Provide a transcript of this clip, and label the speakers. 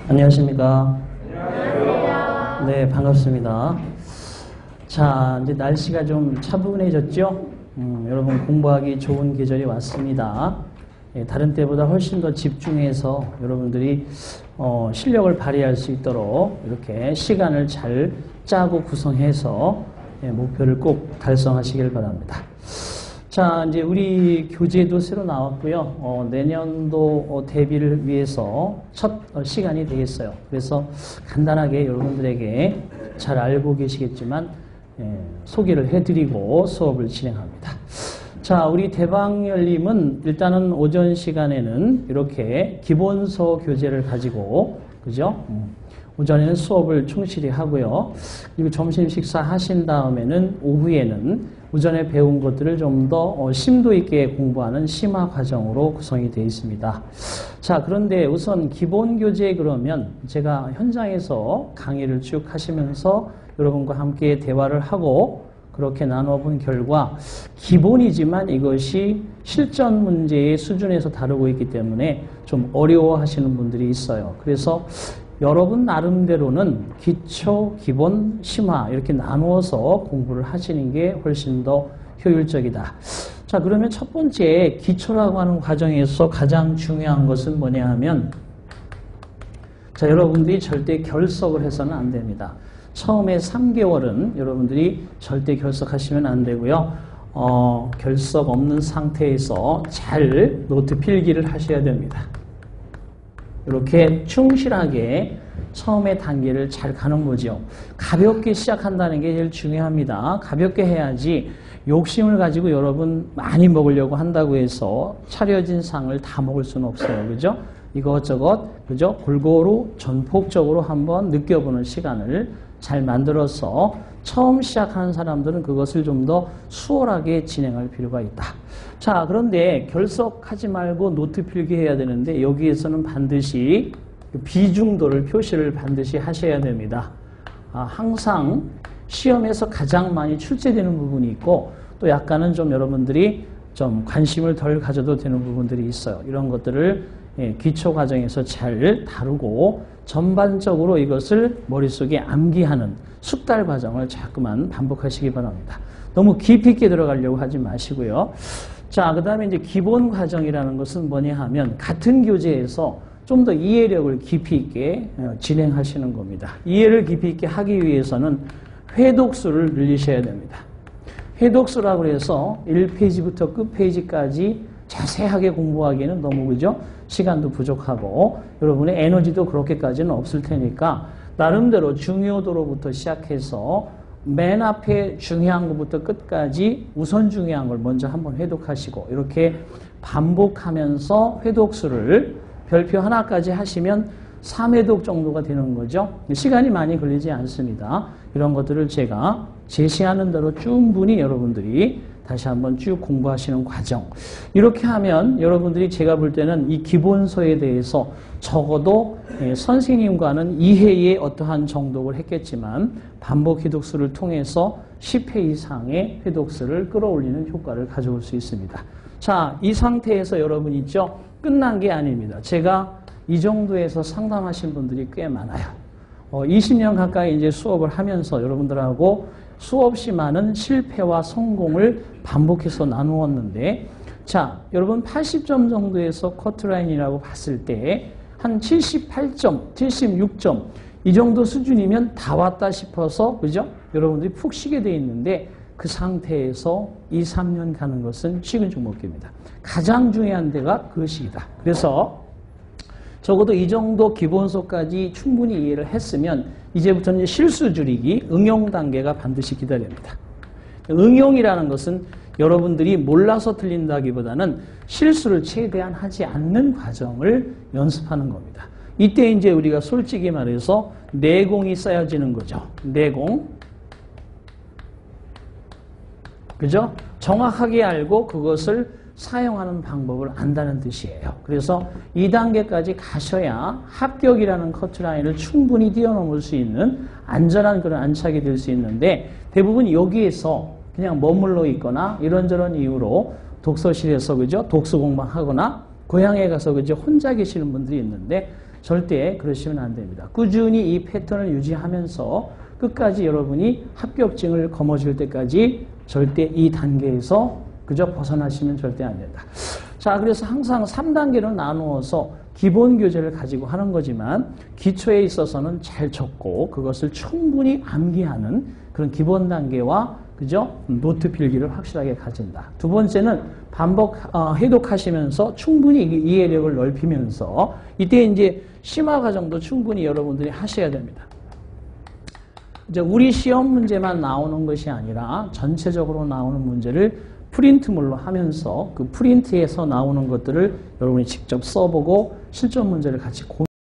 Speaker 1: 안녕하십니까? 안녕하세요. 네, 반갑습니다. 자, 이제 날씨가 좀 차분해졌죠? 여러분 공부하기 좋은 계절이 왔습니다. 다른 때보다 훨씬 더 집중해서 여러분들이 실력을 발휘할 수 있도록 이렇게 시간을 잘 짜고 구성해서 목표를 꼭 달성하시길 바랍니다. 자, 이제 우리 교재도 새로 나왔고요. 내년도 대비를 위해서 첫 시간이 되겠어요. 그래서 간단하게 여러분들에게 잘 알고 계시겠지만 소개를 해드리고 수업을 진행합니다. 자, 우리 대방열림은 일단은 오전 시간에는 이렇게 기본서 교재를 가지고, 그죠? 오전에는 수업을 충실히 하고요. 그리고 점심 식사 하신 다음에는 오후에는 오전에 배운 것들을 좀 더 심도 있게 공부하는 심화 과정으로 구성이 되어 있습니다. 자, 그런데 우선 기본 교재 그러면 제가 현장에서 강의를 쭉 하시면서 여러분과 함께 대화를 하고 그렇게 나누어 본 결과 기본이지만 이것이 실전 문제의 수준에서 다루고 있기 때문에 좀 어려워하시는 분들이 있어요. 그래서 여러분 나름대로는 기초, 기본, 심화 이렇게 나누어서 공부를 하시는 게 훨씬 더 효율적이다. 자, 그러면 첫 번째 기초라고 하는 과정에서 가장 중요한 것은 뭐냐 하면, 자, 여러분들이 절대 결석을 해서는 안 됩니다. 처음에 3개월은 여러분들이 절대 결석하시면 안 되고요. 결석 없는 상태에서 잘 노트 필기를 하셔야 됩니다. 이렇게 충실하게 처음에 단계를 잘 가는 거죠. 가볍게 시작한다는 게 제일 중요합니다. 가볍게 해야지 욕심을 가지고 여러분 많이 먹으려고 한다고 해서 차려진 상을 다 먹을 수는 없어요. 그죠? 이것저것, 그죠? 골고루 전폭적으로 한번 느껴보는 시간을 잘 만들어서 처음 시작하는 사람들은 그것을 좀 더 수월하게 진행할 필요가 있다. 자, 그런데 결석하지 말고 노트 필기해야 되는데 여기에서는 반드시 비중도를 표시를 반드시 하셔야 됩니다. 항상 시험에서 가장 많이 출제되는 부분이 있고 또 약간은 좀 여러분들이 좀 관심을 덜 가져도 되는 부분들이 있어요. 이런 것들을 기초 과정에서 잘 다루고 전반적으로 이것을 머릿속에 암기하는 숙달 과정을 자꾸만 반복하시기 바랍니다. 너무 깊이 있게 들어가려고 하지 마시고요. 자, 그 다음에 이제 기본 과정이라는 것은 뭐냐 하면 같은 교재에서 좀 더 이해력을 깊이 있게 진행하시는 겁니다. 이해를 깊이 있게 하기 위해서는 회독수를 늘리셔야 됩니다. 회독수라고 해서 1페이지부터 끝페이지까지 자세하게 공부하기에는 너무, 그죠? 시간도 부족하고 여러분의 에너지도 그렇게까지는 없을 테니까 나름대로 중요도로부터 시작해서 맨 앞에 중요한 것부터 끝까지 우선 중요한 걸 먼저 한번 회독하시고 이렇게 반복하면서 회독수를 별표 하나까지 하시면 3회독 정도가 되는 거죠. 시간이 많이 걸리지 않습니다. 이런 것들을 제가 제시하는 대로 충분히 여러분들이 다시 한번 쭉 공부하시는 과정. 이렇게 하면 여러분들이 제가 볼 때는 이 기본서에 대해서 적어도 선생님과는 2회의 어떠한 정독을 했겠지만 반복 회독수를 통해서 10회 이상의 회독수를 끌어올리는 효과를 가져올 수 있습니다. 자, 이 상태에서 여러분 있죠? 끝난 게 아닙니다. 제가 이 정도에서 상담하신 분들이 꽤 많아요. 20년 가까이 이제 수업을 하면서 여러분들하고 수없이 많은 실패와 성공을 반복해서 나누었는데, 자, 여러분 80점 정도에서 커트라인이라고 봤을 때 한 78점, 76점 이 정도 수준이면 다 왔다 싶어서, 그죠? 여러분들이 푹 쉬게 돼 있는데 그 상태에서 2, 3년 가는 것은 식은 죽 먹기입니다. 가장 중요한 데가 그 시기다. 그래서 적어도 이 정도 기본서까지 충분히 이해를 했으면 이제부터는 실수 줄이기, 응용 단계가 반드시 기다립니다. 응용이라는 것은 여러분들이 몰라서 틀린다기보다는 실수를 최대한 하지 않는 과정을 연습하는 겁니다. 이때 이제 우리가 솔직히 말해서 내공이 쌓여지는 거죠. 내공. 그죠? 정확하게 알고 그것을 사용하는 방법을 안다는 뜻이에요. 그래서 2단계까지 가셔야 합격이라는 커트라인을 충분히 뛰어넘을 수 있는 안전한 그런 안착이 될 수 있는데 대부분 여기에서 그냥 머물러 있거나 이런저런 이유로 독서실에서, 그죠? 독서 공부하거나 고향에 가서, 그죠? 혼자 계시는 분들이 있는데 절대 그러시면 안 됩니다. 꾸준히 이 패턴을 유지하면서 끝까지 여러분이 합격증을 거머쥘 때까지 절대 이 단계에서 그저 벗어나시면 절대 안 된다. 자, 그래서 항상 3단계로 나누어서 기본 교재를 가지고 하는 거지만 기초에 있어서는 잘 적고 그것을 충분히 암기하는 그런 기본 단계와 그죠? 노트 필기를 확실하게 가진다. 두 번째는 반복 해독하시면서 충분히 이해력을 넓히면서 이때 이제 심화 과정도 충분히 여러분들이 하셔야 됩니다. 이제 우리 시험 문제만 나오는 것이 아니라 전체적으로 나오는 문제를 프린트물로 하면서 그 프린트에서 나오는 것들을 여러분이 직접 써보고 실전 문제를 같이